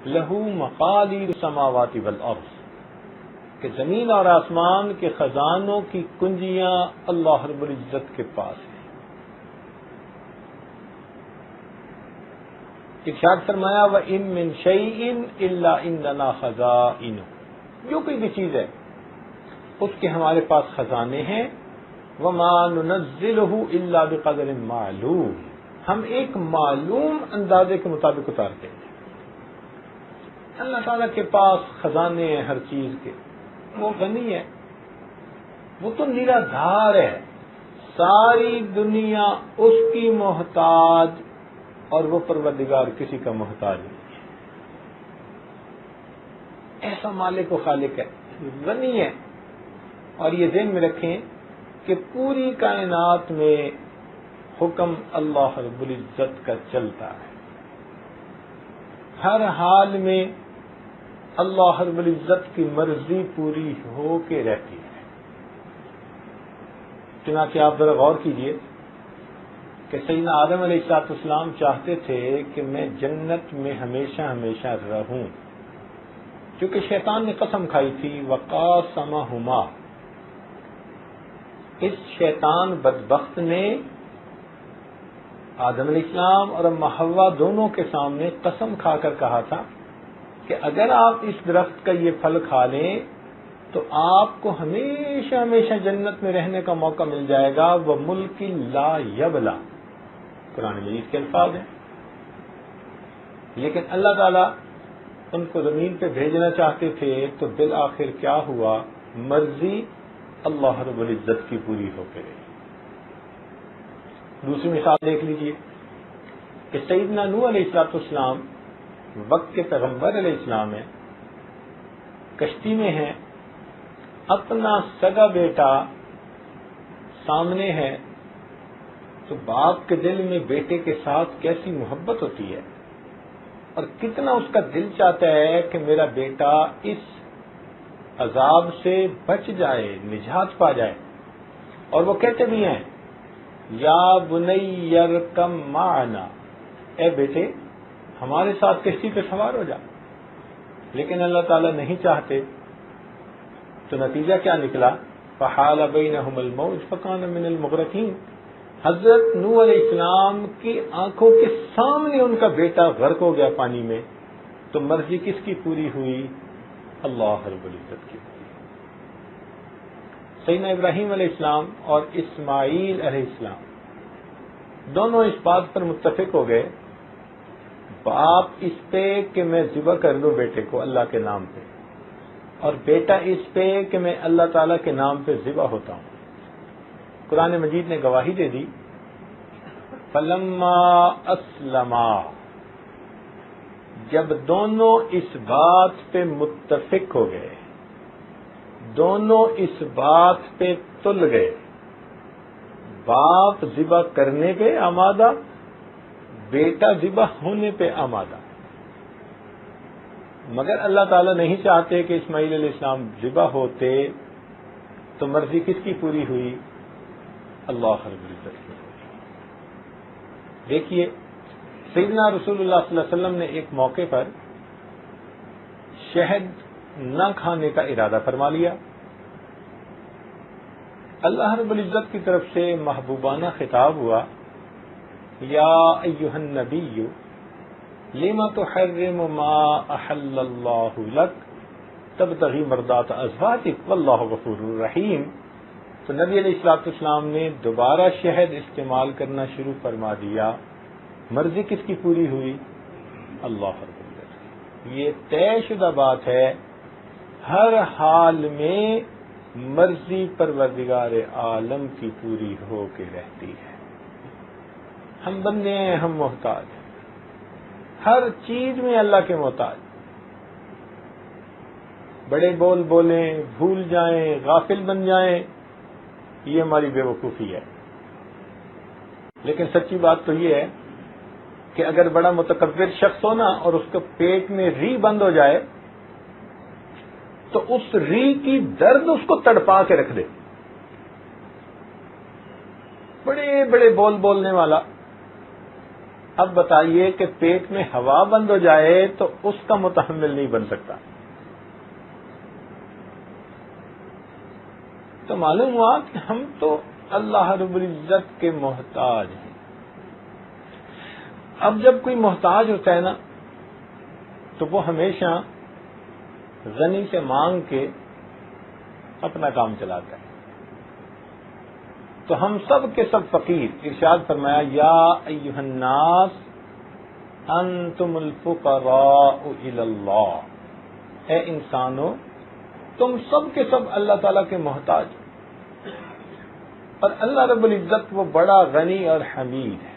لہو مقالید السماوات والارض، کہ زمین اور آسمان کے خزانوں کی کنجیاں اللہ رب العزت کے پاس ہیں۔ ارشاد فرمایا وَإِن مِّن شَيْءٍ إِلَّا عِندَنَا خَزَائِنُهُ، جو کوئی بھی چیز ہے اس کے ہمارے پاس خزانے ہیں۔ وَمَا نُنَزِّلُهُ إِلَّا بِقَدْرٍ مَّعْلُومٍ، ہم ایک معلوم اندازے کے مطابق اتارتے ہیں۔ اللہ تعالیٰ کے پاس خزانے ہیں ہر چیز کے، وہ غنی ہے، وہ تو نرا دھار ہے، ساری دنیا اس کی محتاج اور وہ پروردگار کسی کا محتاج نہیں ہے۔ ایسا مالک و خالق ہے، غنی ہے۔ اور یہ ذہن میں رکھیں کہ پوری کائنات میں حکم اللہ رب العزت کا چلتا ہے، ہر حال میں اللہ رب العزت کی مرضی پوری ہو کے رہتی ہے۔ چنانچہ آپ ذرا غور کیجئے کہ سیدنا آدم علیہ السلام چاہتے تھے کہ میں جنت میں ہمیشہ ہمیشہ رہوں، کیونکہ شیطان نے قسم کھائی تھی وَقَاسَمَهُمَا، اس شیطان بدبخت نے آدم علیہ السلام اور اماں حوا دونوں کے سامنے قسم کھا کر کہا تھا کہ اگر آپ اس درخت کا یہ پھل کھا لیں تو آپ کو ہمیشہ ہمیشہ جنت میں رہنے کا موقع مل جائے گا، وَمُلْكٍ لَا يَبْلَى، قرآن مجید کے الفاظ ہیں۔ لیکن اللہ تعالیٰ ان کو زمین پہ بھیجنا چاہتے تھے تو بالآخر کیا ہوا؟ مرضی اللہ رب العزت کی پوری ہو کے رہی۔ دوسری مثال دیکھ لیجئے کہ سیدنا نوح علیہ السلام وقت کے پیغمبر علیہ السلام ہیں، کشتی میں ہیں، اپنا سگا بیٹا سامنے ہے، تو باپ کے دل میں بیٹے کے ساتھ کیسی محبت ہوتی ہے اور کتنا اس کا دل چاہتا ہے کہ میرا بیٹا اس عذاب سے بچ جائے، نجات پا جائے۔ اور وہ کہتے بھی ہیں یا بنی ارکم معنا، اے بیٹے ہمارے ساتھ کشتی پہ سوار ہو جا، لیکن اللہ تعالیٰ نہیں چاہتے، تو نتیجہ کیا نکلا؟ فحال بینہم الموج فکان من المغرقین، حضرت نوح علیہ السلام کی آنکھوں کے سامنے ان کا بیٹا غرق ہو گیا پانی میں، تو مرضی کس کی پوری ہوئی؟ اللہ رب العزت کی۔ سیدنا ابراہیم علیہ السلام اور اسماعیل علیہ السلام دونوں اس بات پر متفق ہو گئے، باپ اس پہ کہ میں ذبح کر دوں بیٹے کو اللہ کے نام پہ، اور بیٹا اس پہ کہ میں اللہ تعالیٰ کے نام پہ ذبح ہوتا ہوں۔ قرآن مجید نے گواہی دے دی فلما اسلما، جب دونوں اس بات پہ متفق ہو گئے، دونوں اس بات پہ تل گئے، باپ ذبح کرنے پہ آمادہ، بیٹا ذبح ہونے پہ آمادہ، مگر اللہ تعالیٰ نہیں چاہتے کہ اسماعیل علیہ السلام ذبح ہوتے، تو مرضی کس کی پوری ہوئی؟ اللہ رب العزت کی۔ دیکھیے سیدنا رسول اللہ صلی اللہ علیہ وسلم نے ایک موقع پر شہد نہ کھانے کا ارادہ فرما لیا، اللہ رب العزت کی طرف سے محبوبانہ خطاب ہوا یا ایھا النبی لما تحرم ما احل اللہ لک تبتغی مرضات ازواجک واللہ غفور رحیم۔ تو نبی علیہ السلام نے دوبارہ شہد استعمال کرنا شروع فرما دیا، مرضی کس کی پوری ہوئی؟ اللہ رب العزت۔ یہ طے شدہ بات ہے، ہر حال میں مرضی پروردگار عالم کی پوری ہو کے رہتی ہے۔ ہم بندے ہیں، ہم محتاج ہیں، ہر چیز میں اللہ کے محتاج، بڑے بول بولیں، بھول جائیں، غافل بن جائیں، یہ ہماری بے وقوفی ہے۔ لیکن سچی بات تو یہ ہے کہ اگر بڑا متکبر شخص ہو نا اور اس کے پیٹ میں ری بند ہو جائے تو اس ری کی درد اس کو تڑپا کے رکھ دے۔ بڑے بڑے بول بولنے والا اب بتائیے کہ پیٹ میں ہوا بند ہو جائے تو اس کا متحمل نہیں بن سکتا. تو معلوم ہوا کہ ہم تو اللہ رب العزت کے محتاج ہیں. اب جب کوئی محتاج ہوتا ہے نا تو وہ ہمیشہ غنی سے مانگ کے اپنا کام چلاتا ہے. تو ہم سب کے سب فقیر. ارشاد فرمایا یا ایھا الناس انتم الفقراء الی اللہ. اے انسانو تم سب کے سب اللہ تعالیٰ کے محتاج. اور اللہ رب العزت وہ بڑا غنی اور حمید ہے.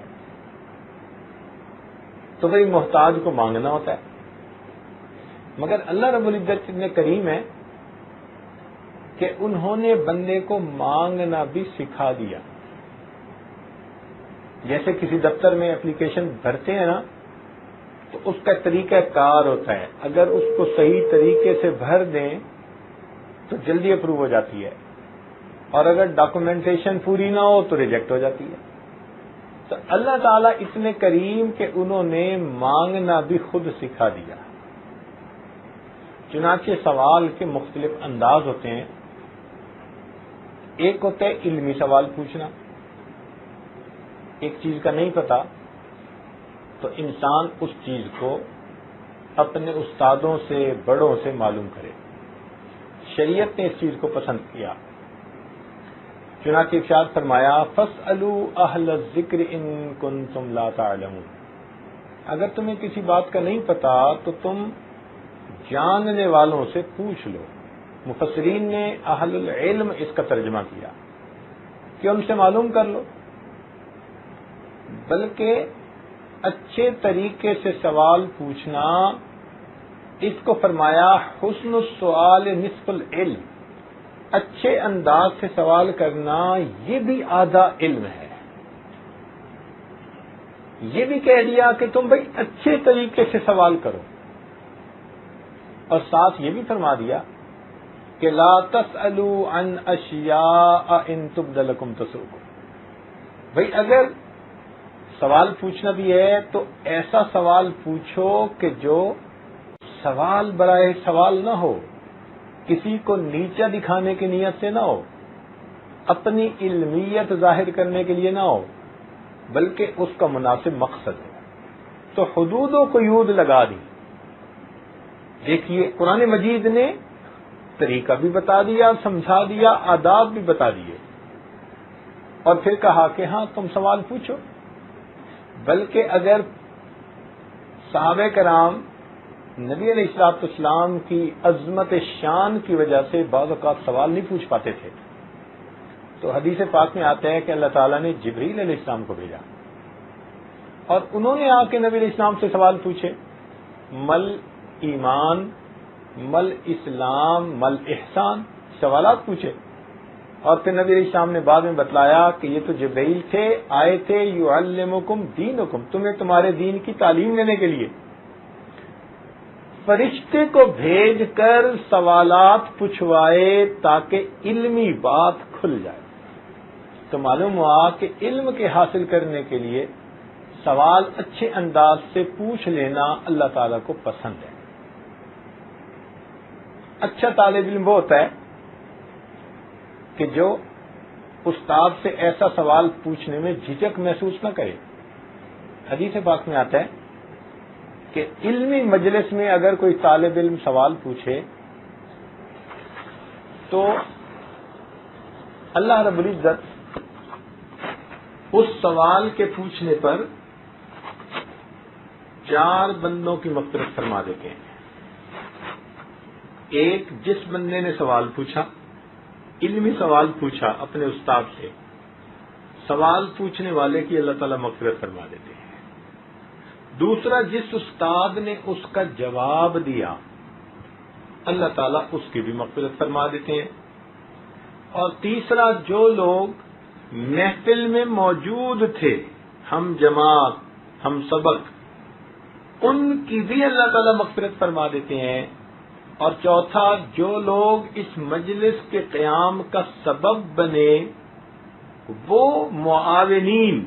تو بھائی محتاج کو مانگنا ہوتا ہے. مگر اللہ رب العزت اتنے کریم ہے کہ انہوں نے بندے کو مانگنا بھی سکھا دیا. جیسے کسی دفتر میں اپلیکیشن بھرتے ہیں نا تو اس کا طریقہ کار ہوتا ہے. اگر اس کو صحیح طریقے سے بھر دیں تو جلدی اپروو ہو جاتی ہے, اور اگر ڈاکومنٹیشن پوری نہ ہو تو ریجیکٹ ہو جاتی ہے. تو اللہ تعالیٰ اتنے کریم کہ انہوں نے مانگنا بھی خود سکھا دیا. چنانچہ سوال کے مختلف انداز ہوتے ہیں. ایک ہوتا ہے علمی سوال پوچھنا. ایک چیز کا نہیں پتا تو انسان اس چیز کو اپنے استادوں سے بڑوں سے معلوم کرے. شریعت نے اس چیز کو پسند کیا. چنانچہ ارشاد فرمایا فاسألوا اہل الذکر ان کنتم لا تعلمون. اگر تمہیں کسی بات کا نہیں پتا تو تم جاننے والوں سے پوچھ لو. مفسرین نے اہل العلم اس کا ترجمہ کیا کہ ان سے معلوم کر لو. بلکہ اچھے طریقے سے سوال پوچھنا, اس کو فرمایا حسن السؤال نصف العلم. اچھے انداز سے سوال کرنا یہ بھی آدھا علم ہے. یہ بھی کہہ دیا کہ تم بھائی اچھے طریقے سے سوال کرو, اور ساتھ یہ بھی فرما دیا کہ لا تسألوا عن اشیاء ان تبد لکم تسؤکم. بھائی اگر سوال پوچھنا بھی ہے تو ایسا سوال پوچھو کہ جو سوال برائے سوال نہ ہو, کسی کو نیچا دکھانے کی نیت سے نہ ہو, اپنی علمیت ظاہر کرنے کے لیے نہ ہو, بلکہ اس کا مناسب مقصد ہے. تو حدود و قیود لگا دی. دیکھیے قرآن مجید نے طریقہ بھی بتا دیا, سمجھا دیا, آداب بھی بتا دیے, اور پھر کہا کہ ہاں تم سوال پوچھو. بلکہ اگر صحابہ کرام نبی علیہ الصلوۃ والسلام کی عظمت شان کی وجہ سے بعض اوقات سوال نہیں پوچھ پاتے تھے, تو حدیث پاک میں آتا ہے کہ اللہ تعالیٰ نے جبریل علیہ السلام کو بھیجا, اور انہوں نے آ کے نبی علیہ السلام سے سوال پوچھے, مل ایمان, مل اسلام, مل احسان, سوالات پوچھے. اور پھر نبی علیہ السلام نے بعد میں بتلایا کہ یہ تو جبرائیل تھے, آئے تھے یعلمکم دینکم, تمہیں تمہارے دین کی تعلیم دینے کے لیے. فرشتے کو بھیج کر سوالات پوچھوائے تاکہ علمی بات کھل جائے. تو معلوم ہوا کہ علم کے حاصل کرنے کے لیے سوال اچھے انداز سے پوچھ لینا اللہ تعالیٰ کو پسند ہے. اچھا طالب علم وہ ہوتا ہے کہ جو استاد سے ایسا سوال پوچھنے میں جھجک محسوس نہ کرے. حدیث پاک میں آتا ہے کہ علمی مجلس میں اگر کوئی طالب علم سوال پوچھے تو اللہ رب العزت اس سوال کے پوچھنے پر 4 بندوں کی مغفرت فرما دیتے ہیں. ایک, جس بندے نے سوال پوچھا, علمی سوال پوچھا اپنے استاد سے, سوال پوچھنے والے کی اللہ تعالیٰ مغفرت فرما دیتے ہیں. دوسرا, جس استاد نے اس کا جواب دیا اللہ تعالیٰ اس کی بھی مغفرت فرما دیتے ہیں. اور تیسرا, جو لوگ محفل میں موجود تھے, ہم جماعت, ہم سبق, ان کی بھی اللہ تعالیٰ مغفرت فرما دیتے ہیں. اور چوتھا, جو لوگ اس مجلس کے قیام کا سبب بنے وہ معاونین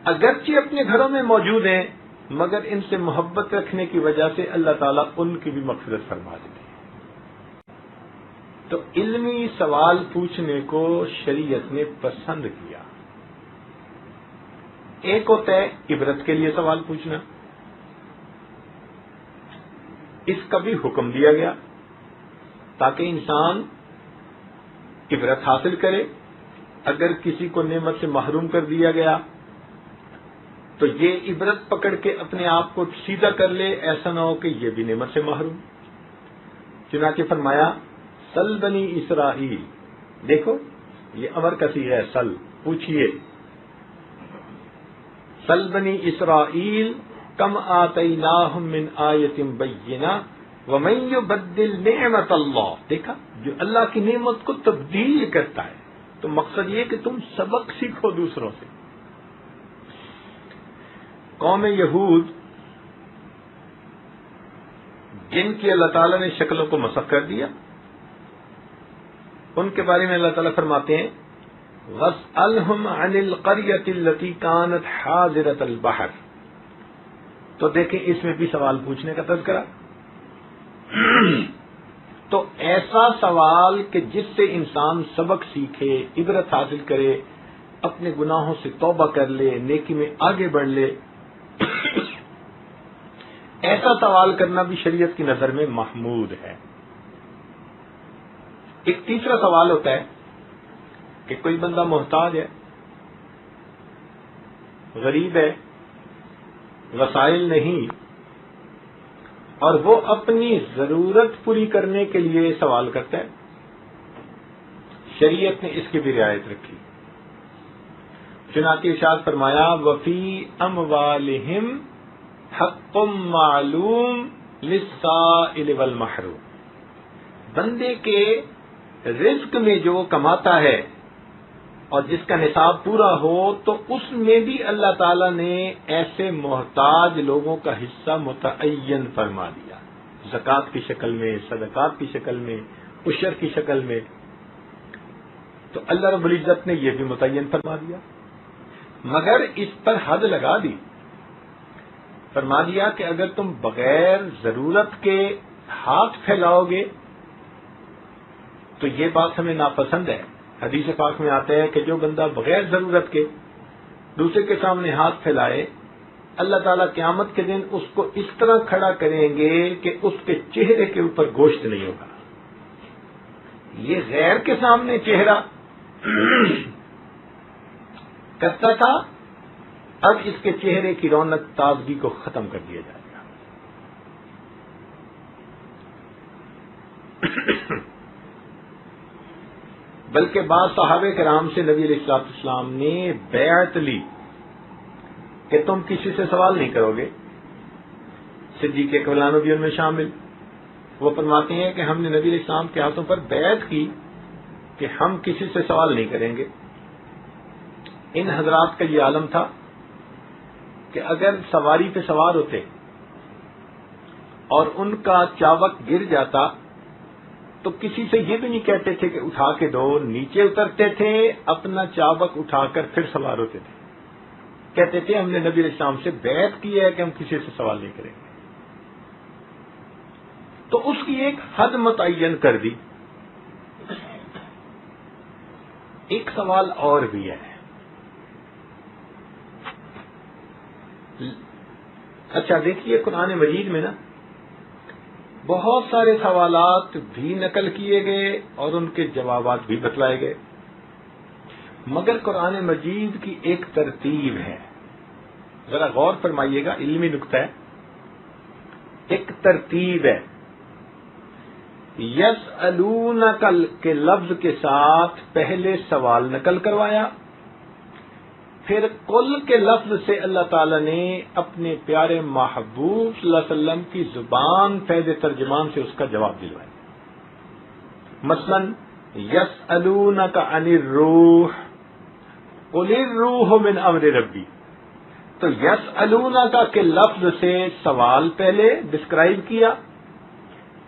اگرچہ اپنے گھروں میں موجود ہیں مگر ان سے محبت رکھنے کی وجہ سے اللہ تعالیٰ ان کی بھی مغفرت فرما دیتے ہیں۔ تو علمی سوال پوچھنے کو شریعت نے پسند کیا۔ ایک ہوتا ہے عبرت کے لیے سوال پوچھنا، اس کا بھی حکم دیا گیا تاکہ انسان عبرت حاصل کرے۔ اگر کسی کو نعمت سے محروم کر دیا گیا تو یہ عبرت پکڑ کے اپنے آپ کو سیدھا کر لے، ایسا نہ ہو کہ یہ بھی نعمت سے محروم۔ چنانچہ فرمایا سل بنی اسرائیل، دیکھو یہ امر کا صیغہ ہے، سل پوچھئے، سل بنی اسرائیل کم آتیناہم من آیت بینہ ومن یبدل نعمت اللہ، دیکھا جو اللہ کی نعمت کو تبدیل کرتا ہے۔ تو مقصد یہ کہ تم سبق سیکھو دوسروں سے۔ قوم یہود جن کی اللہ تعالیٰ نے شکلوں کو مسخ کر دیا، ان کے بارے میں اللہ تعالیٰ فرماتے ہیں وَاسْأَلْهُمْ عَنِ الْقَرْيَةِ الَّتِي كَانَتْ حَاضِرَةَ الْبَحْرِ، تو دیکھیں اس میں بھی سوال پوچھنے کا تذکرہ۔ تو ایسا سوال کہ جس سے انسان سبق سیکھے، عبرت حاصل کرے، اپنے گناہوں سے توبہ کر لے، نیکی میں آگے بڑھ لے، ایسا سوال کرنا بھی شریعت کی نظر میں محمود ہے۔ ایک تیسرا سوال ہوتا ہے کہ کوئی بندہ محتاج ہے، غریب ہے، وسائل نہیں، اور وہ اپنی ضرورت پوری کرنے کے لیے سوال کرتا ہے، شریعت نے اس کی بھی رعایت رکھی۔ چنانچہ ارشاد فرمایا وفی اموالہم حق معلوم للسائل والمحروم، بندے کے رزق میں جو وہ کماتا ہے اور جس کا نصاب پورا ہو تو اس میں بھی اللہ تعالیٰ نے ایسے محتاج لوگوں کا حصہ متعین فرما دیا، زکوٰۃ کی شکل میں، صدقات کی شکل میں، عشر کی شکل میں۔ تو اللہ رب العزت نے یہ بھی متعین فرما دیا، مگر اس پر حد لگا دی، فرما دیا کہ اگر تم بغیر ضرورت کے ہاتھ پھیلاؤ گے تو یہ بات ہمیں ناپسند ہے۔ حدیث پاک میں آتا ہے کہ جو بندہ بغیر ضرورت کے دوسرے کے سامنے ہاتھ پھیلائے، اللہ تعالیٰ قیامت کے دن اس کو اس طرح کھڑا کریں گے کہ اس کے چہرے کے اوپر گوشت نہیں ہوگا۔ یہ غیر کے سامنے چہرہ کرتا تھا، اب اس کے چہرے کی رونق تازگی کو ختم کر دیا جائے گا۔ بلکہ بعض صحابہ کرام سے نبی علیہ السلام نے بیعت لی کہ تم کسی سے سوال نہیں کرو گے۔ صدیق اکبر بھی ان میں شامل، وہ فرماتے ہیں کہ ہم نے نبی علیہ السلام کے ہاتھوں پر بیعت کی کہ ہم کسی سے سوال نہیں کریں گے۔ ان حضرات کا یہ عالم تھا کہ اگر سواری پہ سوار ہوتے اور ان کا چاوک گر جاتا تو کسی سے یہ بھی نہیں کہتے تھے کہ اٹھا کے دو، نیچے اترتے تھے، اپنا چاوک اٹھا کر پھر سوار ہوتے تھے، کہتے تھے ہم نے نبی علیہ السلام سے بیعت کی ہے کہ ہم کسی سے سوال نہیں کریں گے۔ تو اس کی ایک حد متعین کر دی۔ ایک سوال اور بھی ہے، اچھا دیکھیے قرآن مجید میں نا بہت سارے سوالات بھی نقل کیے گئے اور ان کے جوابات بھی بتلائے گئے، مگر قرآن مجید کی ایک ترتیب ہے، ذرا غور فرمائیے گا، علمی نکتہ ہے۔ ایک ترتیب ہے، یسألونک کے لفظ کے ساتھ پہلے سوال نقل کروایا، پھر قل کے لفظ سے اللہ تعالی نے اپنے پیارے محبوب صلی اللہ علیہ وسلم کی زبان فیض ترجمان سے اس کا جواب دلوایا۔ مثلا یسألونک عن الروح قل الروح من امر ربی، تو یسألونک کے لفظ سے سوال پہلے ڈسکرائب کیا،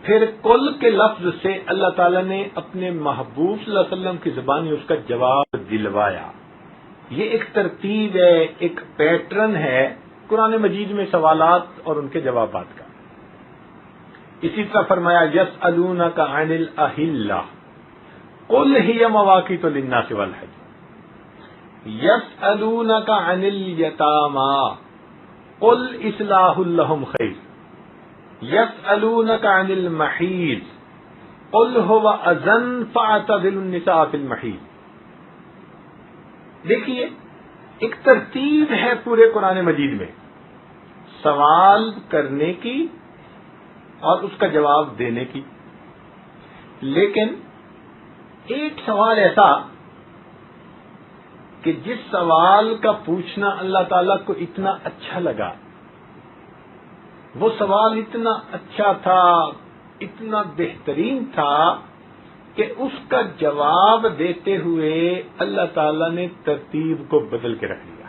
پھر قل کے لفظ سے اللہ تعالی نے اپنے محبوب صلی اللہ علیہ وسلم کی زبانی اس کا جواب دلوایا۔ یہ ایک ترتیب ہے، ایک پیٹرن ہے قرآن مجید میں سوالات اور ان کے جوابات کا۔ اسی طرح فرمایا یسألونک عن الاہلہ قل ہی مواقیت للناس والحج، یسألونک عن الیتامی قل اصلاح لہم خیر، یسألونک عن المحیض قل هو اذن فاعتزلوا النساء فی المحیض۔ دیکھیے ایک ترتیب ہے پورے قرآن مجید میں سوال کرنے کی اور اس کا جواب دینے کی، لیکن ایک سوال ایسا کہ جس سوال کا پوچھنا اللہ تعالیٰ کو اتنا اچھا لگا، وہ سوال اتنا اچھا تھا، اتنا بہترین تھا کہ اس کا جواب دیتے ہوئے اللہ تعالیٰ نے ترتیب کو بدل کے رکھ دیا۔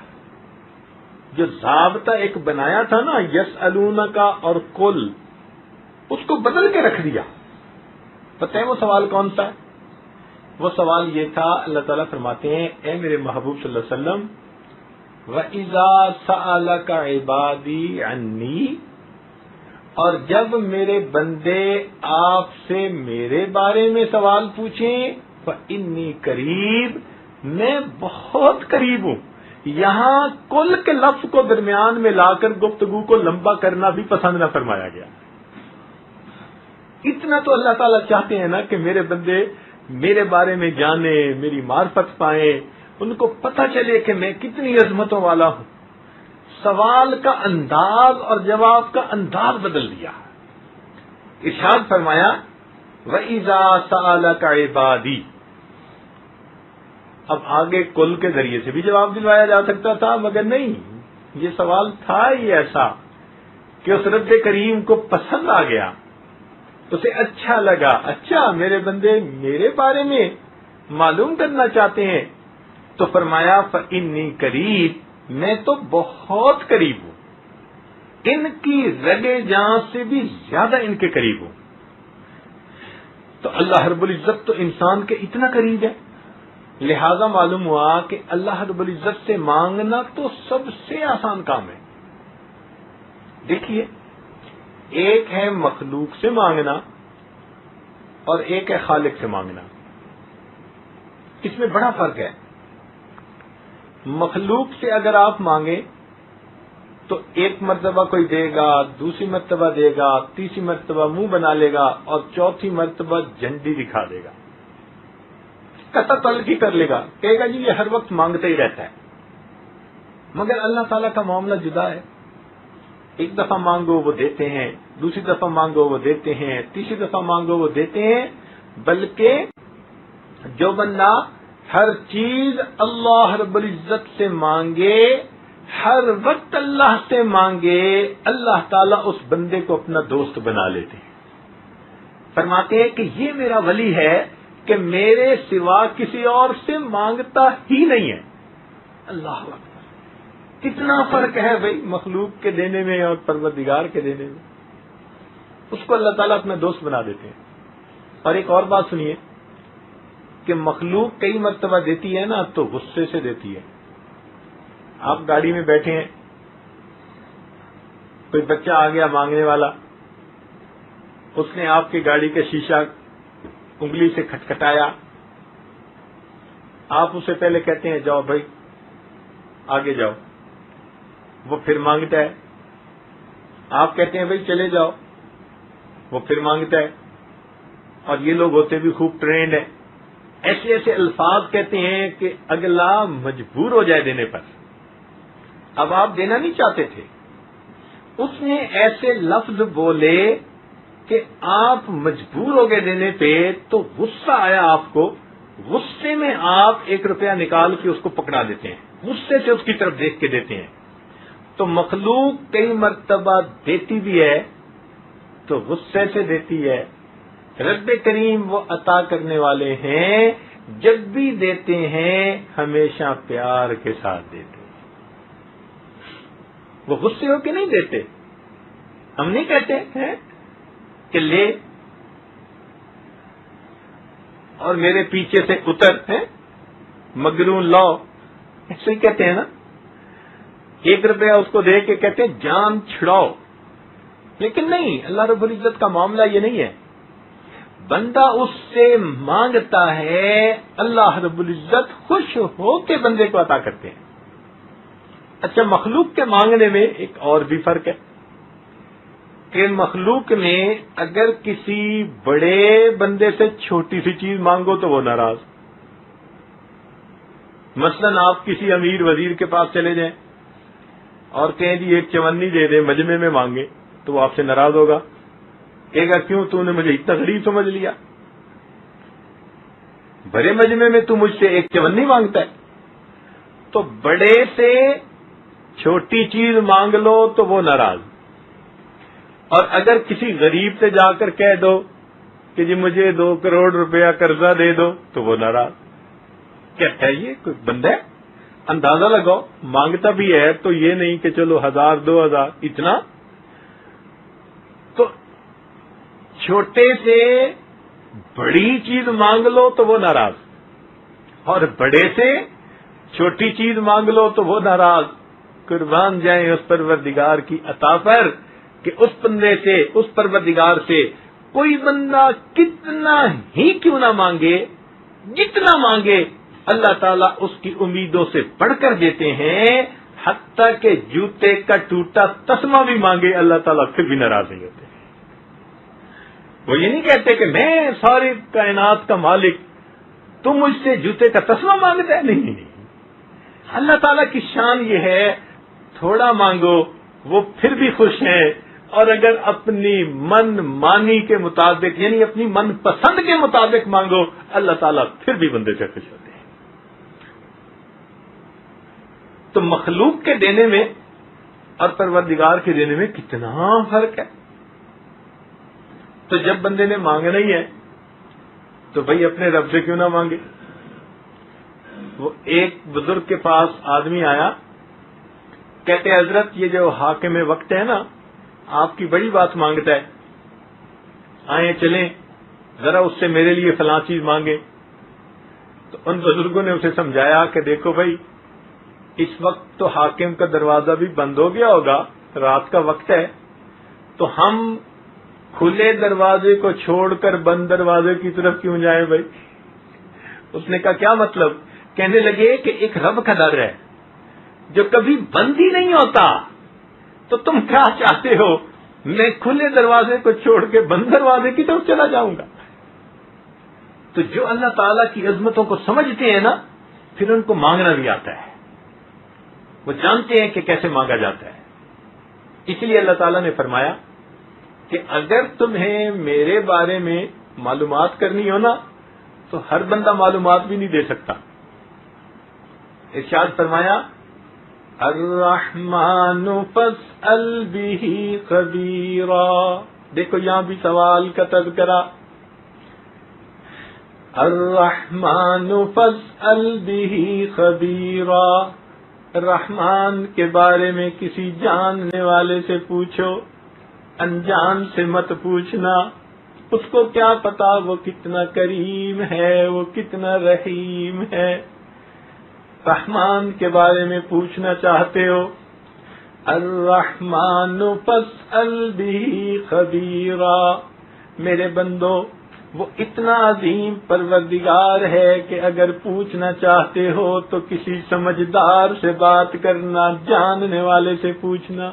جو ضابطہ ایک بنایا تھا نا یسألونک اور قل، اس کو بدل کے رکھ دیا۔ پتہ ہے وہ سوال کون سا ہے؟ وہ سوال یہ تھا، اللہ تعالیٰ فرماتے ہیں اے میرے محبوب صلی اللہ علیہ وسلم وَإِذَا سَأَلَكَ عِبَادِي عَنِّي، اور جب میرے بندے آپ سے میرے بارے میں سوال پوچھیں فَإِنِّي قریب، میں بہت قریب ہوں۔ یہاں کل کے لفظ کو درمیان میں لا کر گفتگو کو لمبا کرنا بھی پسند نہ فرمایا گیا۔ اتنا تو اللہ تعالیٰ چاہتے ہیں نا کہ میرے بندے میرے بارے میں جانیں، میری معرفت پائیں، ان کو پتہ چلے کہ میں کتنی عظمتوں والا ہوں۔ سوال کا انداز اور جواب کا انداز بدل دیا۔ ارشاد فرمایا وَإِذَا سَأَلَكَ عِبَادِي، اب آگے کل کے ذریعے سے بھی جواب دلوایا جا سکتا تھا، مگر نہیں، یہ سوال تھا ہی ایسا کہ اس رب کریم کو پسند آ گیا، اسے اچھا لگا۔ اچھا میرے بندے میرے بارے میں معلوم کرنا چاہتے ہیں، تو فرمایا فَإِنِّي قریب، میں تو بہت قریب ہوں، ان کی رگے جان سے بھی زیادہ ان کے قریب ہوں۔ تو اللہ رب العزت تو انسان کے اتنا قریب ہے، لہذا معلوم ہوا کہ اللہ رب العزت سے مانگنا تو سب سے آسان کام ہے۔ دیکھیے ایک ہے مخلوق سے مانگنا اور ایک ہے خالق سے مانگنا، اس میں بڑا فرق ہے۔ مخلوق سے اگر آپ مانگیں تو ایک مرتبہ کوئی دے گا، دوسری مرتبہ دے گا، تیسری مرتبہ منہ بنا لے گا اور چوتھی مرتبہ جھنڈی دکھا دے گا، قطع تلقی کر لے گا، کہے گا جی یہ ہر وقت مانگتا ہی رہتا ہے۔ مگر اللہ تعالیٰ کا معاملہ جدا ہے، ایک دفعہ مانگو وہ دیتے ہیں، دوسری دفعہ مانگو وہ دیتے ہیں، تیسری دفعہ مانگو وہ دیتے ہیں، بلکہ جو بندہ ہر چیز اللہ رب العزت سے مانگے، ہر وقت اللہ سے مانگے، اللہ تعالیٰ اس بندے کو اپنا دوست بنا لیتے ہیں۔ فرماتے ہیں کہ یہ میرا ولی ہے کہ میرے سوا کسی اور سے مانگتا ہی نہیں ہے۔ اللہ اکبر، کتنا فرق ہے بھائی مخلوق کے دینے میں اور پروردگار کے دینے میں۔ اس کو اللہ تعالیٰ اپنا دوست بنا دیتے ہیں۔ اور ایک اور بات سنیے کہ مخلوق کئی مرتبہ دیتی ہے نا تو غصے سے دیتی ہے۔ آپ گاڑی میں بیٹھے ہیں، کوئی بچہ آ گیا مانگنے والا، اس نے آپ کی گاڑی کا شیشہ انگلی سے کھٹکھٹایا، آپ اسے پہلے کہتے ہیں جاؤ بھائی آگے جاؤ، وہ پھر مانگتا ہے، آپ کہتے ہیں بھائی چلے جاؤ، وہ پھر مانگتا ہے۔ اور یہ لوگ ہوتے بھی خوب ٹرینڈ ہیں، ایسے ایسے الفاظ کہتے ہیں کہ اگلا مجبور ہو جائے دینے پر۔ اب آپ دینا نہیں چاہتے تھے، اس نے ایسے لفظ بولے کہ آپ مجبور ہو گئے دینے پہ، تو غصہ آیا آپ کو، غصے میں آپ 1 روپیہ نکال کے اس کو پکڑا دیتے ہیں، غصے سے اس کی طرف دیکھ کے دیتے ہیں۔ تو مخلوق کئی مرتبہ دیتی بھی ہے تو غصے سے دیتی ہے، رب کریم وہ عطا کرنے والے ہیں، جب بھی دیتے ہیں ہمیشہ پیار کے ساتھ دیتے ہیں، وہ غصے ہو کے نہیں دیتے۔ ہم نہیں کہتے ہیں کہ لے اور میرے پیچھے سے اتر، ہیں مگرون لاؤ ایسے ہی کہتے ہیں نا، 1 روپیہ اس کو دے کے کہتے ہیں جان چھڑاؤ، لیکن نہیں، اللہ رب العزت کا معاملہ یہ نہیں ہے. بندہ اس سے مانگتا ہے، اللہ رب العزت خوش ہو کے بندے کو عطا کرتے ہیں. اچھا، مخلوق کے مانگنے میں ایک اور بھی فرق ہے کہ مخلوق میں اگر کسی بڑے بندے سے چھوٹی سی چیز مانگو تو وہ ناراض. مثلا آپ کسی امیر وزیر کے پاس چلے جائیں اور کہیں جی 1 چونی دے دیں، مجمع میں مانگے، تو وہ آپ سے ناراض ہوگا، کہے گا کیوں تو نے مجھے اتنا غریب سمجھ لیا، بڑے مجمع میں تو مجھ سے 1 چونی مانگتا ہے. تو بڑے سے چھوٹی چیز مانگ لو تو وہ ناراض، اور اگر کسی غریب سے جا کر کہہ دو کہ جی مجھے 2 کروڑ روپیہ قرضہ دے دو تو وہ ناراض. کہتا ہے یہ کوئی بندہ ہے؟ اندازہ لگاؤ، مانگتا بھی ہے تو یہ نہیں کہ چلو 1000 2000 اتنا. تو چھوٹے سے بڑی چیز مانگ لو تو وہ ناراض، اور بڑے سے چھوٹی چیز مانگ لو تو وہ ناراض. قربان جائیں اس پروردگار کی عطا پر کہ اس بندے سے، اس پروردگار سے کوئی بندہ کتنا ہی کیوں نہ مانگے، جتنا مانگے اللہ تعالیٰ اس کی امیدوں سے بڑھ کر دیتے ہیں. حتیٰ کہ جوتے کا ٹوٹا تسمہ بھی مانگے اللہ تعالیٰ پھر بھی ناراض نہیں ہوتے. وہ یہ نہیں کہتے کہ میں ساری کائنات کا مالک، تم مجھ سے جوتے کا تسمہ مانگتا ہے. نہیں، اللہ تعالیٰ کی شان یہ ہے، تھوڑا مانگو وہ پھر بھی خوش ہیں، اور اگر اپنی من مانی کے مطابق، یعنی اپنی من پسند کے مطابق مانگو، اللہ تعالیٰ پھر بھی بندے سے خوش ہوتے ہیں. تو مخلوق کے دینے میں اور پروردگار کے دینے میں کتنا فرق ہے. تو جب بندے نے مانگنا ہی ہے تو بھائی اپنے رب سے کیوں نہ مانگے. وہ ایک بزرگ کے پاس آدمی آیا، کہتے حضرت یہ جو حاکم وقت ہے نا، آپ کی بڑی بات مانگتا ہے، آئیں چلیں ذرا اس سے میرے لیے فلاں چیز مانگے. تو ان بزرگوں نے اسے سمجھایا کہ دیکھو بھائی، اس وقت تو حاکم کا دروازہ بھی بند ہو گیا ہوگا، رات کا وقت ہے، تو ہم کھلے دروازے کو چھوڑ کر بند دروازے کی طرف کیوں جائیں بھائی. اس نے کہا کیا مطلب؟ کہنے لگے کہ ایک رب کا در ہے جو کبھی بند ہی نہیں ہوتا، تو تم کیا چاہتے ہو میں کھلے دروازے کو چھوڑ کے بند دروازے کی طرف چلا جاؤں گا؟ تو جو اللہ تعالیٰ کی عظمتوں کو سمجھتے ہیں نا، پھر ان کو مانگنا بھی آتا ہے، وہ جانتے ہیں کہ کیسے مانگا جاتا ہے. اس لیے اللہ تعالیٰ نے فرمایا کہ اگر تمہیں میرے بارے میں معلومات کرنی ہو نا تو ہر بندہ معلومات بھی نہیں دے سکتا. ارشاد فرمایا الرحمن فاسأل به خبیرا. دیکھو یہاں بھی سوال کا تذکرہ. الرحمن فاسأل به خبیرا، رحمان کے بارے میں کسی جاننے والے سے پوچھو، انجان سے مت پوچھنا. اس کو کیا پتا وہ کتنا کریم ہے، وہ کتنا رحیم ہے. رحمان کے بارے میں پوچھنا چاہتے ہو، الرحمن فاسأل به خبیرا. میرے بندو، وہ اتنا عظیم پروردگار ہے کہ اگر پوچھنا چاہتے ہو تو کسی سمجھدار سے بات کرنا، جاننے والے سے پوچھنا،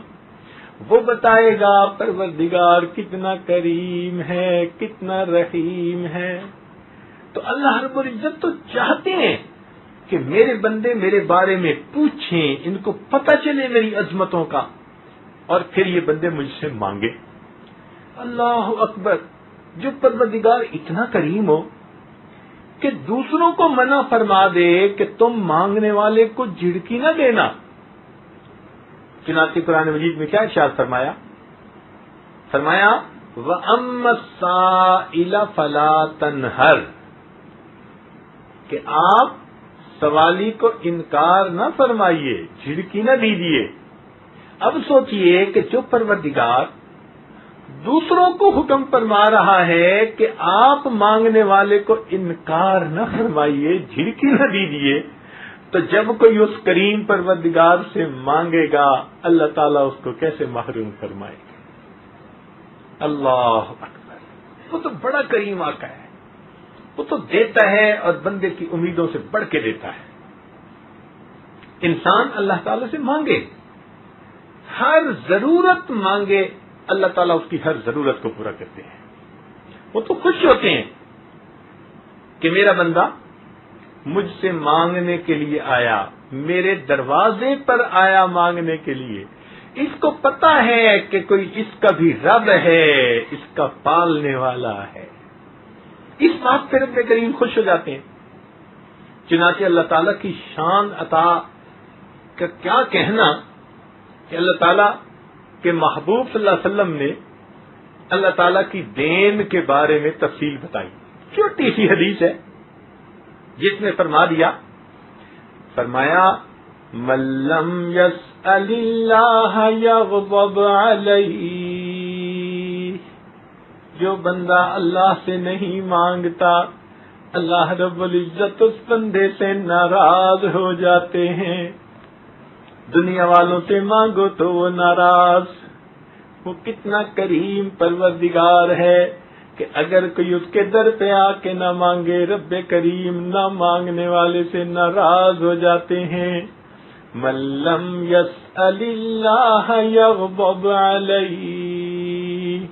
وہ بتائے گا پروردگار کتنا کریم ہے، کتنا رحیم ہے. تو اللہ رب العزت تو چاہتے ہیں کہ میرے بندے میرے بارے میں پوچھیں، ان کو پتہ چلے میری عظمتوں کا، اور پھر یہ بندے مجھ سے مانگے. اللہ اکبر. جو پروردگار اتنا کریم ہو کہ دوسروں کو منع فرما دے کہ تم مانگنے والے کو جھڑکی نہ دینا. چنانچہ قرآن مجید میں کیا ارشاد فرمایا؟ فرمایا وَأَمَّا السَّائِلَ فَلَا تَنْهَرْ، کہ آپ سوالی کو انکار نہ فرمائیے، جھڑکی نہ دیجیے. اب سوچئے کہ جو پروردگار دوسروں کو حکم فرما رہا ہے کہ آپ مانگنے والے کو انکار نہ فرمائیے، جھڑکی نہ دیجیے، تو جب کوئی اس کریم پروردگار سے مانگے گا اللہ تعالیٰ اس کو کیسے محروم فرمائے گا. اللہ اکبر. وہ تو بڑا کریم آقا ہے, وہ تو دیتا ہے اور بندے کی امیدوں سے بڑھ کے دیتا ہے. انسان اللہ تعالیٰ سے مانگے, ہر ضرورت مانگے, اللہ تعالیٰ اس کی ہر ضرورت کو پورا کرتے ہیں. وہ تو خوش ہوتے ہیں کہ میرا بندہ مجھ سے مانگنے کے لیے آیا, میرے دروازے پر آیا مانگنے کے لیے. اس کو پتا ہے کہ کوئی اس کا بھی رب ہے, اس کا پالنے والا ہے. اس بات پہ رب کریم خوش ہو جاتے ہیں. چنانچہ اللہ تعالیٰ کی شان عطا کا کیا کہنا کہ اللہ تعالیٰ کے محبوب صلی اللہ علیہ وسلم نے اللہ تعالیٰ کی دین کے بارے میں تفصیل بتائی. چھوٹی سی حدیث ہے جس میں فرما دیا, فرمایا من لم یسأل اللہ یغضب علیہ, جو بندہ اللہ سے نہیں مانگتا اللہ رب العزت اس بندے سے ناراض ہو جاتے ہیں. دنیا والوں سے مانگو تو وہ ناراض. وہ کتنا کریم پروردگار ہے کہ اگر کوئی اس کے در پہ آ کے نہ مانگے رب کریم نہ مانگنے والے سے ناراض ہو جاتے ہیں. من لم یسأل اللہ یغضب علیہ,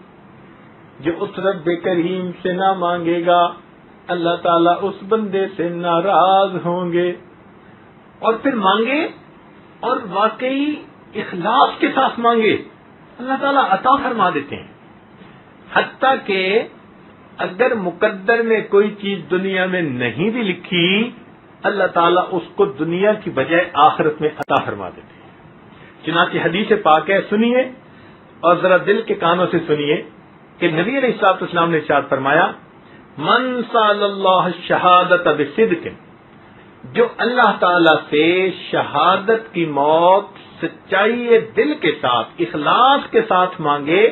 جو اس رب کریم سے نہ مانگے گا اللہ تعالیٰ اس بندے سے ناراض ہوں گے. اور پھر مانگے اور واقعی اخلاص کے ساتھ مانگے اللہ تعالیٰ عطا فرما دیتے ہیں. حتیٰ کہ اگر مقدر میں کوئی چیز دنیا میں نہیں بھی لکھی اللہ تعالیٰ اس کو دنیا کی بجائے آخرت میں عطا فرما دیتے ہیں. چنانچہ حدیث پاک ہے, سنیے اور ذرا دل کے کانوں سے سنیے کہ نبی علیہ الصلوۃ والسلام نے ارشاد فرمایا من سأل اللہ الشہادۃ بصدق, جو اللہ تعالیٰ سے شہادت کی موت سچائی دل کے ساتھ اخلاص کے ساتھ مانگے,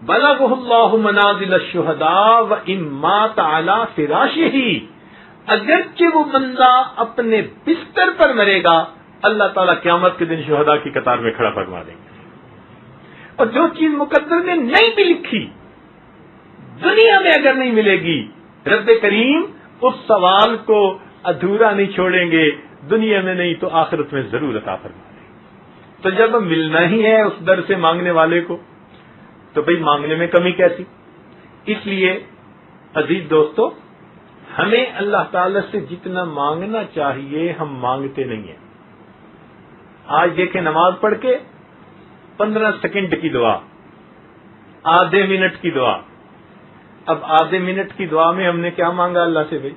بلغہ اللہ منازل الشہداء وان مات علی فراشہ, اگرچہ وہ بندہ اپنے بستر پر مرے گا اللہ تعالیٰ قیامت کے دن شہداء کی قطار میں کھڑا فرما دیں گے. اور جو چیز مقدر میں نہیں بھی لکھی دنیا میں اگر نہیں ملے گی رب کریم اس سوال کو ادھورا نہیں چھوڑیں گے, دنیا میں نہیں تو آخرت میں ضرور عطا فرما دیں گے. تو جب ملنا ہی ہے اس در سے مانگنے والے کو تو بھئی مانگنے میں کمی کیسی. اس لیے عزیز دوستو, ہمیں اللہ تعالی سے جتنا مانگنا چاہیے ہم مانگتے نہیں ہیں. آج دیکھیں نماز پڑھ کے 15 سیکنڈ کی دعا, آدھے منٹ کی دعا. اب آدھے منٹ کی دعا میں ہم نے کیا مانگا اللہ سے بھائی؟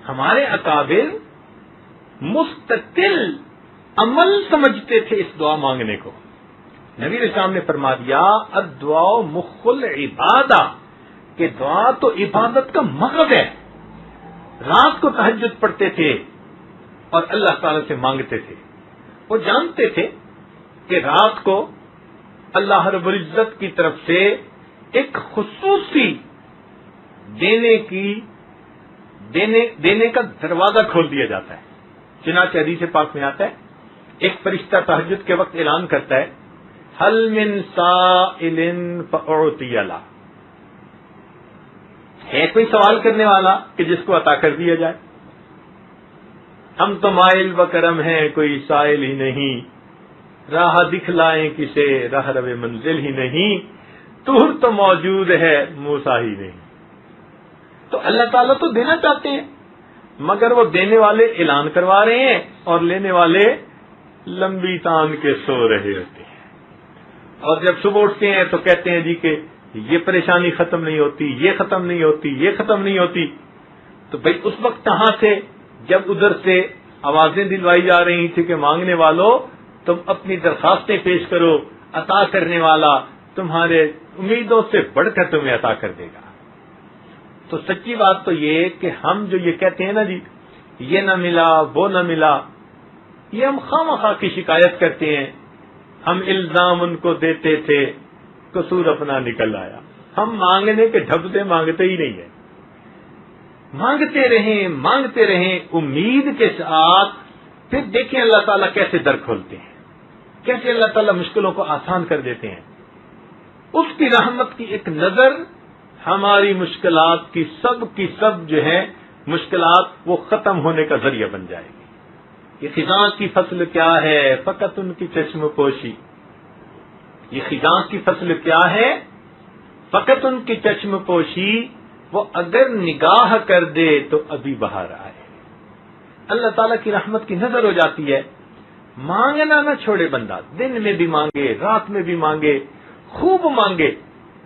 ہمارے اکابر مستقل عمل سمجھتے تھے اس دعا مانگنے کو. نبی علیہ السلام نے فرما دیا الدعاء مخ العبادہ, کہ دعا تو عبادت کا مغز ہے. رات کو تہجد پڑھتے تھے اور اللہ تعالی سے مانگتے تھے. وہ جانتے تھے کہ رات کو اللہ رب العزت کی طرف سے ایک خصوصی دینے کا دروازہ کھول دیا جاتا ہے. چنانچہ حدیث پاک میں آتا ہے ایک فرشتہ تہجد کے وقت اعلان کرتا ہے حل من سائل فاعطی له, ہے کوئی سوال کرنے والا کہ جس کو عطا کر دیا جائے. ہم تو مائل و کرم ہیں کوئی سائل ہی نہیں, راہ دکھلائیں کسے راہ رو منزل ہی نہیں, طور تو موجود ہے موسیٰ ہی نہیں. تو اللہ تعالیٰ تو دینا چاہتے ہیں مگر وہ دینے والے اعلان کروا رہے ہیں اور لینے والے لمبی تان کے سو رہے ہوتے ہیں. اور جب صبح اٹھتے ہیں تو کہتے ہیں جی کہ یہ پریشانی ختم نہیں ہوتی, یہ ختم نہیں ہوتی, یہ ختم نہیں ہوتی. تو بھئی اس وقت کہاں سے جب ادھر سے آوازیں دلوائی جا رہی تھی کہ مانگنے والوں تم اپنی درخواستیں پیش کرو, عطا کرنے والا تمہارے امیدوں سے بڑھ کر تمہیں عطا کر دے گا. تو سچی بات تو یہ کہ ہم جو یہ کہتے ہیں نا جی یہ نہ ملا وہ نہ ملا, یہ ہم خواہ کی شکایت کرتے ہیں. ہم الزام ان کو دیتے تھے, قصور اپنا نکل آیا. ہم مانگنے کے ڈھب سے مانگتے ہی نہیں ہیں. مانگتے رہیں امید کے ساتھ. پھر دیکھیں اللہ تعالیٰ کیسے در کھولتے ہیں, کیسے اللہ تعالیٰ مشکلوں کو آسان کر دیتے ہیں. اس کی رحمت کی ایک نظر ہماری مشکلات کی سب جو ہے مشکلات وہ ختم ہونے کا ذریعہ بن جائے گی. یہ خزاں کی فصل کیا ہے فقط ان کی چشم پوشی. یہ خزاں کی فصل کیا ہے فقط ان کی چشم پوشی. وہ اگر نگاہ کر دے تو ابھی بہار آئے. اللہ تعالیٰ کی رحمت کی نظر ہو جاتی ہے. مانگنا نہ چھوڑے بندہ, دن میں بھی مانگے, رات میں بھی مانگے, خوب مانگے.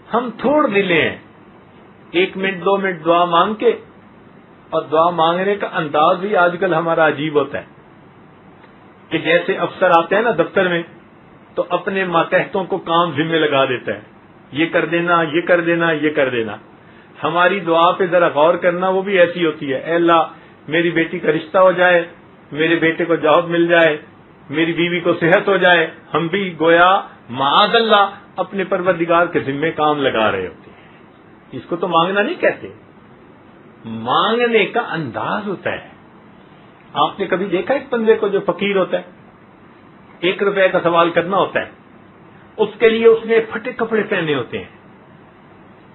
ہم تھوڑ دلے ہیں, 1 منٹ 2 منٹ دعا مانگ کے, اور دعا مانگنے کا انداز بھی آج کل ہمارا عجیب ہوتا ہے کہ جیسے افسر آتے ہیں نا دفتر میں تو اپنے ماتحتوں کو کام ذمہ لگا دیتا ہے, یہ کر دینا, یہ کر دینا, یہ کر دینا. ہماری دعا پہ ذرا غور کرنا, وہ بھی ایسی ہوتی ہے, اے اللہ میری بیٹی کا رشتہ ہو جائے, میرے بیٹے کو جاب مل جائے, میری بیوی کو صحت ہو جائے. ہم بھی گویا معاذ اللہ اپنے پروردگار کے ذمہ کام لگا رہے ہوتے ہیں. اس کو تو مانگنا نہیں کہتے, مانگنے کا انداز ہوتا ہے. آپ نے کبھی دیکھا ایک بندے کو جو فقیر ہوتا ہے, 1 روپے کا سوال کرنا ہوتا ہے, اس کے لیے اس نے پھٹے کپڑے پہنے ہوتے ہیں,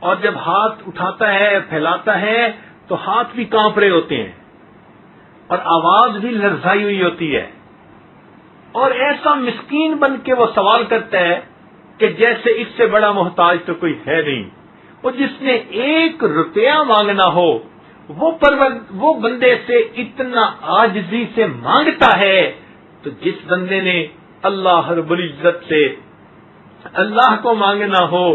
اور جب ہاتھ اٹھاتا ہے پھیلاتا ہے تو ہاتھ بھی کانپ رہے ہوتے ہیں, اور آواز بھی لرزائی ہوئی ہوتی ہے, اور ایسا مسکین بن کے وہ سوال کرتا ہے کہ جیسے اس سے بڑا محتاج تو کوئی ہے نہیں. اور جس نے 1 روپیہ مانگنا ہو وہ بندے سے اتنا عاجزی سے مانگتا ہے, تو جس بندے نے اللہ رب العزت سے اللہ کو مانگنا ہو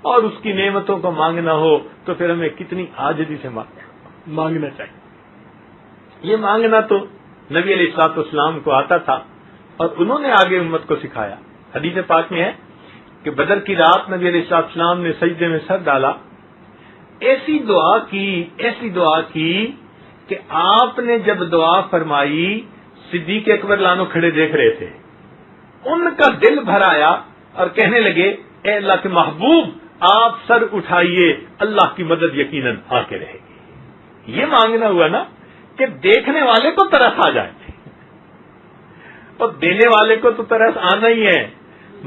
اور اس کی نعمتوں کو مانگنا ہو تو پھر ہمیں کتنی عاجزی سے مانگنا چاہیے. یہ مانگنا تو نبی علیہ الصلوۃ والسلام کو آتا تھا اور انہوں نے آگے امت کو سکھایا. حدیث پاک میں ہے کہ بدر کی رات نبی علیہ الصلوۃ والسلام نے سجدے میں سر ڈالا, ایسی دعا کی کہ آپ نے جب دعا فرمائی صدیق اکبر لانو کھڑے دیکھ رہے تھے, ان کا دل بھر آیا اور کہنے لگے اے اللہ کے محبوب آپ سر اٹھائیے, اللہ کی مدد یقیناً آ کے رہے گی. یہ مانگنا ہوا نا کہ دیکھنے والے کو ترس آ جائے, اور دینے والے کو تو ترس آنا ہی ہے.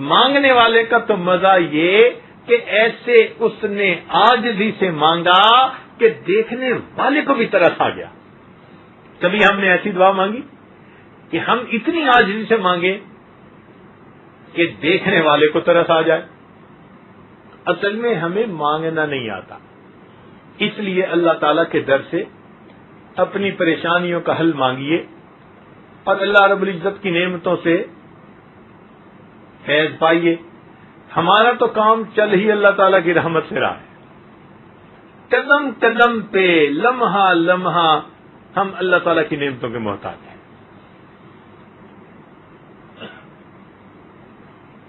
مانگنے والے کا تو مزہ یہ کہ ایسے اس نے عاجزی سے مانگا کہ دیکھنے والے کو بھی ترس آ گیا. کبھی ہم نے ایسی دعا مانگی کہ ہم اتنی عاجزی سے مانگے کہ دیکھنے والے کو ترس آ جائے. اصل میں ہمیں مانگنا نہیں آتا, اس لیے اللہ تعالیٰ کے در سے اپنی پریشانیوں کا حل مانگیے اور اللہ رب العزت کی نعمتوں سے فیض پائیے. ہمارا تو کام چل ہی اللہ تعالیٰ کی رحمت سے رہا ہے. قدم قدم پہ لمحہ لمحہ ہم اللہ تعالیٰ کی نعمتوں کے محتاج ہیں.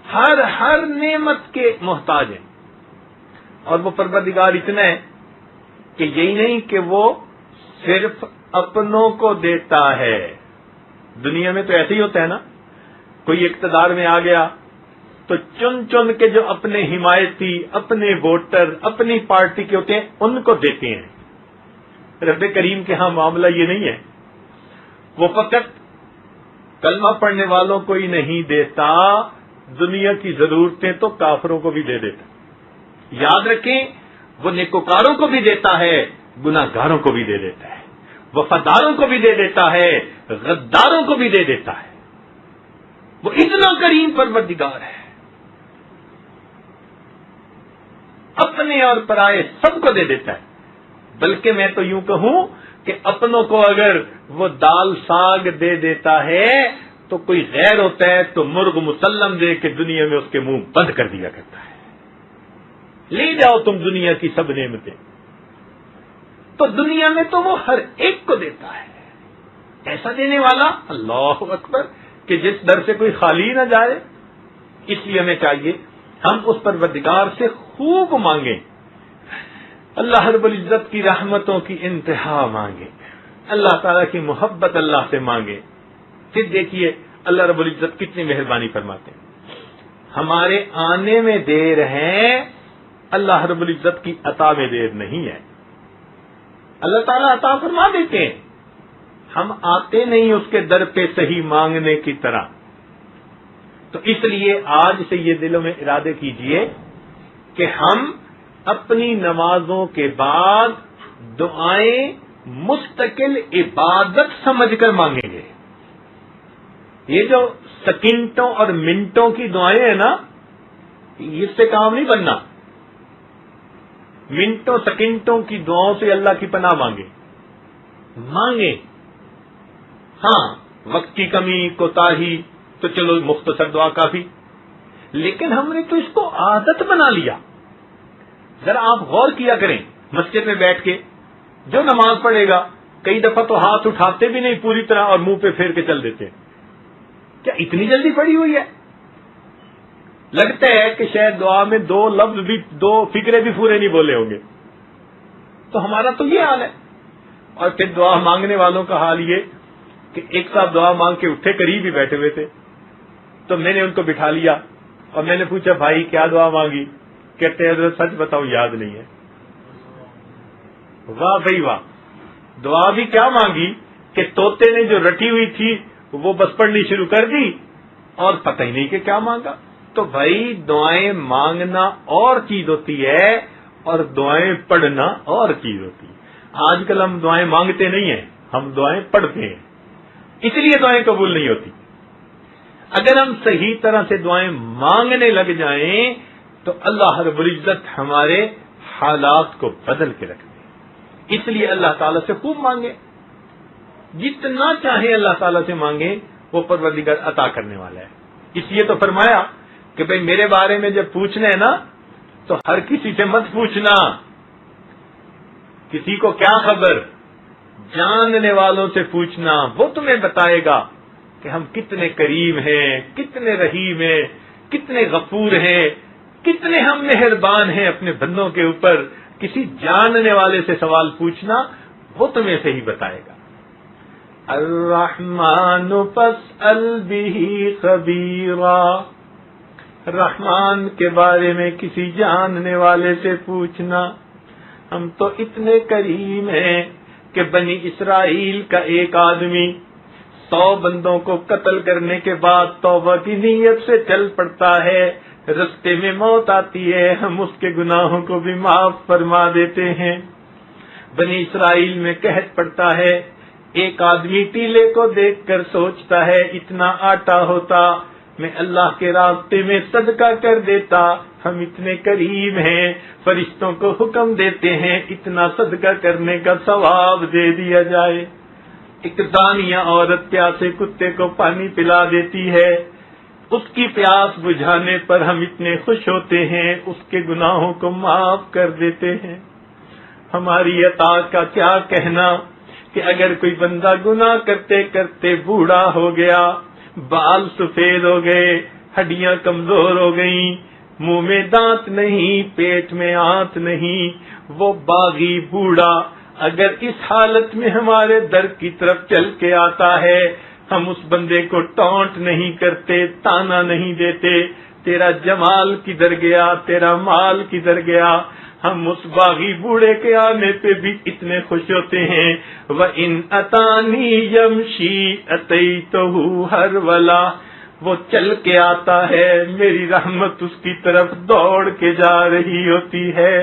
ہر نعمت کے محتاج ہیں, اور وہ پروردگار اتنا ہے کہ یہی نہیں کہ وہ صرف اپنوں کو دیتا ہے. دنیا میں تو ایسے ہی ہوتا ہے نا, کوئی اقتدار میں آ گیا تو چن کے جو اپنے حمایتی, اپنے ووٹر, اپنی پارٹی کے ہوتے ہیں ان کو دیتے ہیں. رب کریم کے ہاں معاملہ یہ نہیں ہے, وہ فقط کلمہ پڑھنے والوں کو ہی نہیں دیتا, دنیا کی ضرورتیں تو کافروں کو بھی دے دیتا. یاد رکھیں وہ نیکوکاروں کو بھی دیتا ہے, گناہگاروں کو بھی دے دیتا ہے, وفاداروں کو بھی دے دیتا ہے, غداروں کو بھی دے دیتا ہے. وہ اتنا کریم پروردگار ہے, اپنے اور پرائے سب کو دے دیتا ہے. بلکہ میں تو یوں کہوں کہ اپنوں کو اگر وہ دال ساگ دے دیتا ہے تو کوئی غیر ہوتا ہے تو مرغ مسلم دے کے دنیا میں اس کے منہ بند کر دیا کرتا ہے. لے جاؤ تم دنیا کی سب نعمتیں. تو دنیا میں تو وہ ہر ایک کو دیتا ہے. ایسا دینے والا اللہ اکبر کہ جس در سے کوئی خالی نہ جائے. اس لیے ہمیں چاہیے ہم اس پروردگار سے خوب مانگیں, اللہ رب العزت کی رحمتوں کی انتہا مانگیں, اللہ تعالیٰ کی محبت اللہ سے مانگیں. پھر دیکھیے اللہ رب العزت کتنی مہربانی فرماتے ہیں. ہمارے آنے میں دیر ہے, اللہ رب العزت کی عطا میں دیر نہیں ہے. اللہ تعالیٰ عطا فرما دیتے ہیں. ہم آتے نہیں اس کے در پہ صحیح مانگنے کی طرح. تو اس لیے آج سے یہ دلوں میں ارادے کیجئے کہ ہم اپنی نمازوں کے بعد دعائیں مستقل عبادت سمجھ کر مانگیں گے. یہ جو سیکنڈوں اور منٹوں کی دعائیں ہیں نا، اس سے کام نہیں بننا. منٹوں سیکنڈوں کی دعاؤں سے اللہ کی پناہ مانگیں. ہاں، وقت کی کمی کوتاہی تو چلو مختصر دعا کافی، لیکن ہم نے تو اس کو عادت بنا لیا. ذرا آپ غور کیا کریں، مسجد میں بیٹھ کے جو نماز پڑھے گا کئی دفعہ تو ہاتھ اٹھاتے بھی نہیں پوری طرح اور منہ پہ پھیر کے چل دیتے. کیا اتنی جلدی پڑھی ہوئی ہے؟ لگتا ہے کہ شاید دعا میں 2 لفظ بھی 2 فکرے بھی پورے نہیں بولے ہوں گے. تو ہمارا تو یہ حال ہے. اور پھر دعا مانگنے والوں کا حال یہ کہ ایک صاحب دعا مانگ کے اٹھے، قریب ہی بیٹھے ہوئے تھے، تو میں نے ان کو بٹھا لیا اور میں نے پوچھا بھائی کیا دعا مانگی؟ کہتے ہیں حضرت سچ بتاؤ یاد نہیں ہے. واہ بھائی واہ، دعا بھی کیا مانگی کہ طوطے نے جو رٹی ہوئی تھی وہ بس پڑھنی شروع کر دی اور پتہ ہی نہیں کہ کیا مانگا. تو بھائی دعائیں مانگنا اور چیز ہوتی ہے اور دعائیں پڑھنا اور چیز ہوتی ہے. آج کل ہم دعائیں مانگتے نہیں ہیں، ہم دعائیں پڑھتے ہیں، اس لیے دعائیں قبول نہیں ہوتی. اگر ہم صحیح طرح سے دعائیں مانگنے لگ جائیں تو اللہ رب العزت ہمارے حالات کو بدل کے رکھ دے. اس لیے اللہ تعالیٰ سے خوب مانگے، جتنا چاہے اللہ تعالیٰ سے مانگے، وہ پروردگار عطا کرنے والا ہے. اس لیے تو فرمایا کہ بھئی میرے بارے میں جب پوچھنا ہے نا تو ہر کسی سے مت پوچھنا. کسی کو کیا خبر، جاننے والوں سے پوچھنا، وہ تمہیں بتائے گا کہ ہم کتنے کریم ہیں، کتنے رحیم ہیں، کتنے غفور ہیں، کتنے ہم مہربان ہیں اپنے بندوں کے اوپر. کسی جاننے والے سے سوال پوچھنا، وہ تمہیں صحیح بتائے گا. الرحمن فاسأل به خبیرا، رحمان کے بارے میں کسی جاننے والے سے پوچھنا. ہم تو اتنے کریم ہیں کہ بنی اسرائیل کا ایک آدمی 100 بندوں کو قتل کرنے کے بعد توبہ کی نیت سے چل پڑتا ہے، رستے میں موت آتی ہے، ہم اس کے گناہوں کو بھی معاف فرما دیتے ہیں. بنی اسرائیل میں قحط پڑتا ہے، ایک آدمی ٹیلے کو دیکھ کر سوچتا ہے اتنا آٹا ہوتا میں اللہ کے راستے میں صدقہ کر دیتا. ہم اتنے کریم ہیں، فرشتوں کو حکم دیتے ہیں اتنا صدقہ کرنے کا ثواب دے دیا جائے. ایک زانیہ عورت پیاسے کتے کو پانی پلا دیتی ہے، اس کی پیاس بجھانے پر ہم اتنے خوش ہوتے ہیں، اس کے گناہوں کو معاف کر دیتے ہیں. ہماری عطا کا کیا کہنا کہ اگر کوئی بندہ گناہ کرتے کرتے بوڑھا ہو گیا، بال سفید ہو گئے، ہڈیاں کمزور ہو گئیں، منہ میں دانت نہیں، پیٹ میں آنت نہیں، وہ باغی بوڑھا اگر اس حالت میں ہمارے در کی طرف چل کے آتا ہے، ہم اس بندے کو ٹونٹ نہیں کرتے، تانا نہیں دیتے، تیرا جمال کدھر گیا، تیرا مال کدھر گیا. ہم اس باغی بوڑھے کے آنے پہ بھی اتنے خوش ہوتے ہیں. وَإِنْ أَتَانِي يَمْشِي أَتَيْتُهُ هَرْوَلًا، وہ چل کے آتا ہے، میری رحمت اس کی طرف دوڑ کے جا رہی ہوتی ہے.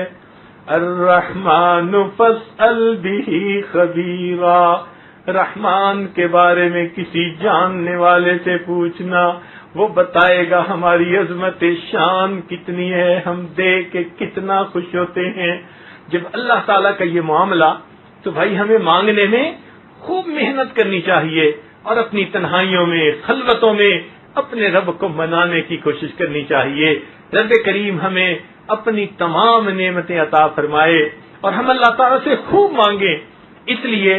الرحمن فاسأل به خبیرا، رحمان کے بارے میں کسی جاننے والے سے پوچھنا، وہ بتائے گا ہماری عظمت شان کتنی ہے، ہم دیکھ کے کتنا خوش ہوتے ہیں. جب اللہ تعالیٰ کا یہ معاملہ، تو بھائی ہمیں مانگنے میں خوب محنت کرنی چاہیے اور اپنی تنہائیوں میں، خلوتوں میں اپنے رب کو منانے کی کوشش کرنی چاہیے. رب کریم ہمیں اپنی تمام نعمتیں عطا فرمائے اور ہم اللہ تعالیٰ سے خوب مانگیں، اس لیے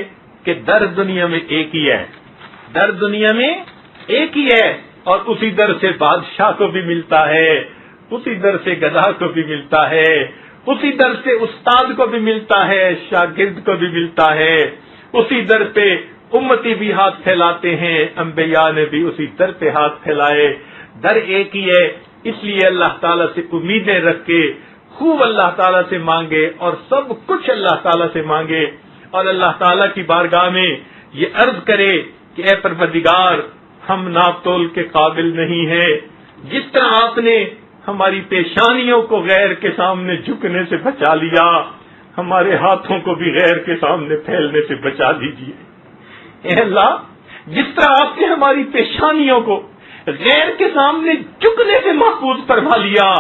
کہ در دنیا میں ایک ہی ہے، در دنیا میں ایک ہی ہے، اور اسی در سے بادشاہ کو بھی ملتا ہے، اسی در سے گدھا کو بھی ملتا ہے، اسی در سے استاد کو بھی ملتا ہے، شاگرد کو بھی ملتا ہے، اسی در پہ امتی بھی ہاتھ پھیلاتے ہیں، انبیاء نے بھی اسی در پہ ہاتھ پھیلائے. در ایک ہی ہے، اس لیے اللہ تعالیٰ سے امیدیں رکھ کے خوب اللہ تعالیٰ سے مانگے اور سب کچھ اللہ تعالیٰ سے مانگے. اور اللہ تعالیٰ کی بارگاہ میں یہ عرض کرے کہ اے پروردگار ہم ناپ تول کے قابل نہیں ہیں، جس طرح آپ نے ہماری پیشانیوں کو غیر کے سامنے جھکنے سے بچا لیا، ہمارے ہاتھوں کو بھی غیر کے سامنے پھیلنے سے بچا دیجیے۔ اے اللہ، جس طرح آپ نے ہماری پیشانیوں کو غیر کے سامنے جھکنے سے محفوظ فرما لیا،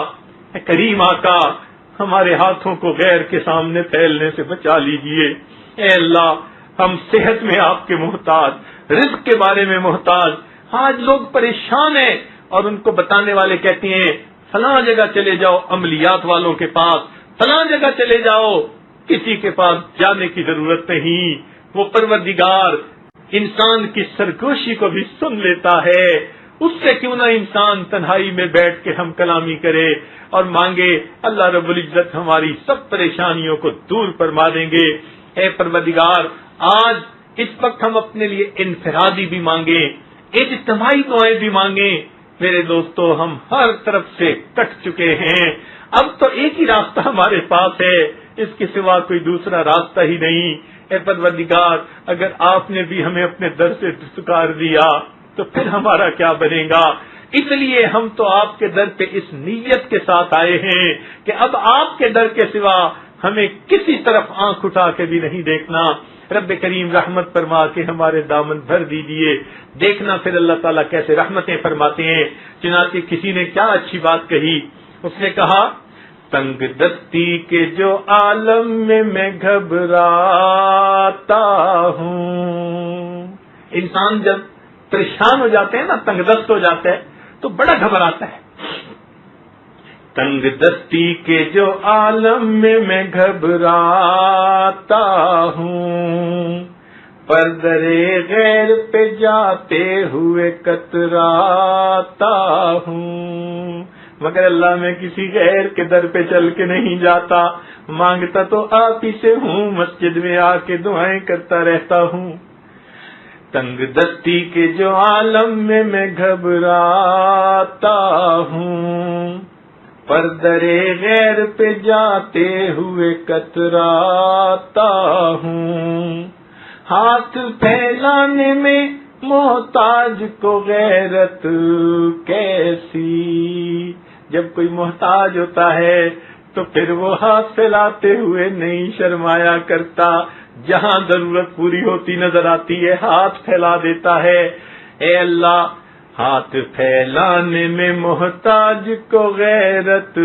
اے کریم آقا ہمارے ہاتھوں کو غیر کے سامنے پھیلنے سے بچا لیجیے۔ اے اللہ، ہم صحت میں آپ کے محتاج، رزق کے بارے میں محتاج، آج لوگ پریشان ہیں اور ان کو بتانے والے کہتے ہیں فلاں جگہ چلے جاؤ عملیات والوں کے پاس، فلاں جگہ چلے جاؤ، کسی کے پاس جانے کی ضرورت نہیں۔ وہ پروردگار انسان کی سرگوشی کو بھی سن لیتا ہے، اس سے کیوں نہ انسان تنہائی میں بیٹھ کے ہم کلامی کرے اور مانگے، اللہ رب العزت ہماری سب پریشانیوں کو دور فرما دیں گے۔ اے پروردگار، آج اس وقت ہم اپنے لیے انفرادی بھی مانگیں، اجتماعی دعائیں بھی مانگیں۔ میرے دوستو، ہم ہر طرف سے کٹ چکے ہیں، اب تو ایک ہی راستہ ہمارے پاس ہے، اس کے سوا کوئی دوسرا راستہ ہی نہیں۔ اے پروردگار، اگر آپ نے بھی ہمیں اپنے در سے دستکار دیا تو پھر ہمارا کیا بنے گا؟ اس لیے ہم تو آپ کے در پہ اس نیت کے ساتھ آئے ہیں کہ اب آپ کے در کے سوا ہمیں کسی طرف آنکھ اٹھا کے بھی نہیں دیکھنا۔ رب کریم رحمت فرما کے ہمارے دامن بھر دیجیے۔ دیکھنا پھر اللہ تعالیٰ کیسے رحمتیں فرماتے ہیں۔ چنانچہ کسی نے کیا اچھی بات کہی، اس نے کہا تنگ دستی کے جو عالم میں گھبراتا ہوں۔ انسان جب پریشان ہو جاتے ہیں نا، تنگ دست ہو جاتا ہے تو بڑا گھبراتا ہے۔ تنگ دستی کے جو عالم میں گھبراتا ہوں، پر درے غیر پہ جاتے ہوئے کتراتا ہوں، مگر اللہ میں کسی غیر کے در پہ چل کے نہیں جاتا، مانگتا تو آپ ہی سے ہوں، مسجد میں آ کے دعائیں کرتا رہتا ہوں۔ تنگ دستی کے جو عالم میں گھبراتا ہوں، پر درے غیر پہ جاتے ہوئے کتراتا ہوں، ہاتھ پھیلانے میں محتاج کو غیرت کیسی، جب کوئی محتاج ہوتا ہے تو پھر وہ ہاتھ پھیلاتے ہوئے نہیں شرمایا کرتا، جہاں ضرورت پوری ہوتی نظر آتی ہے ہاتھ پھیلا دیتا ہے۔ اے اللہ، ہاتھ پھیلانے میں محتاج کو غیرت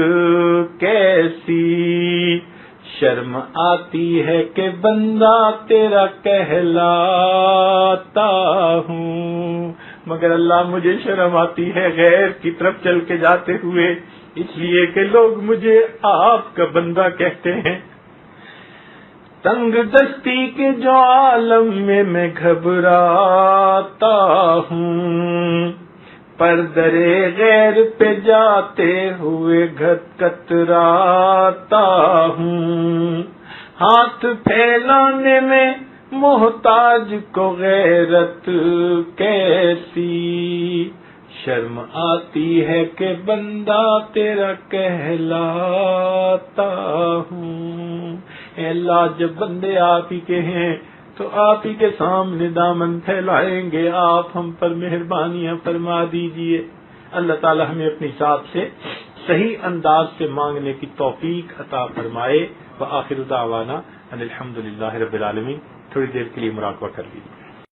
کیسی، شرم آتی ہے کہ بندہ تیرا کہلاتا ہوں، مگر اللہ مجھے شرم آتی ہے غیر کی طرف چل کے جاتے ہوئے، اس لیے کہ لوگ مجھے آپ کا بندہ کہتے ہیں۔ تنگ دستی کے جو عالم میں گھبراتا ہوں، پر درے غیر پہ جاتے ہوئے کتراتا ہوں، ہاتھ پھیلانے میں محتاج کو غیرت کیسی، شرم آتی ہے کہ بندہ تیرا کہلاتا ہوں۔ اے اللہ، جب بندے آپ ہی کے ہیں تو آپ ہی کے سامنے دامن پھیلائیں گے، آپ ہم پر مہربانیاں فرما دیجئے۔ اللہ تعالی ہمیں اپنی ذات سے صحیح انداز سے مانگنے کی توفیق عطا فرمائے۔ وآخر دعوانا ان الحمدللہ رب العالمین۔ تھوڑی دیر کے لیے مراقبہ کر لیجیے۔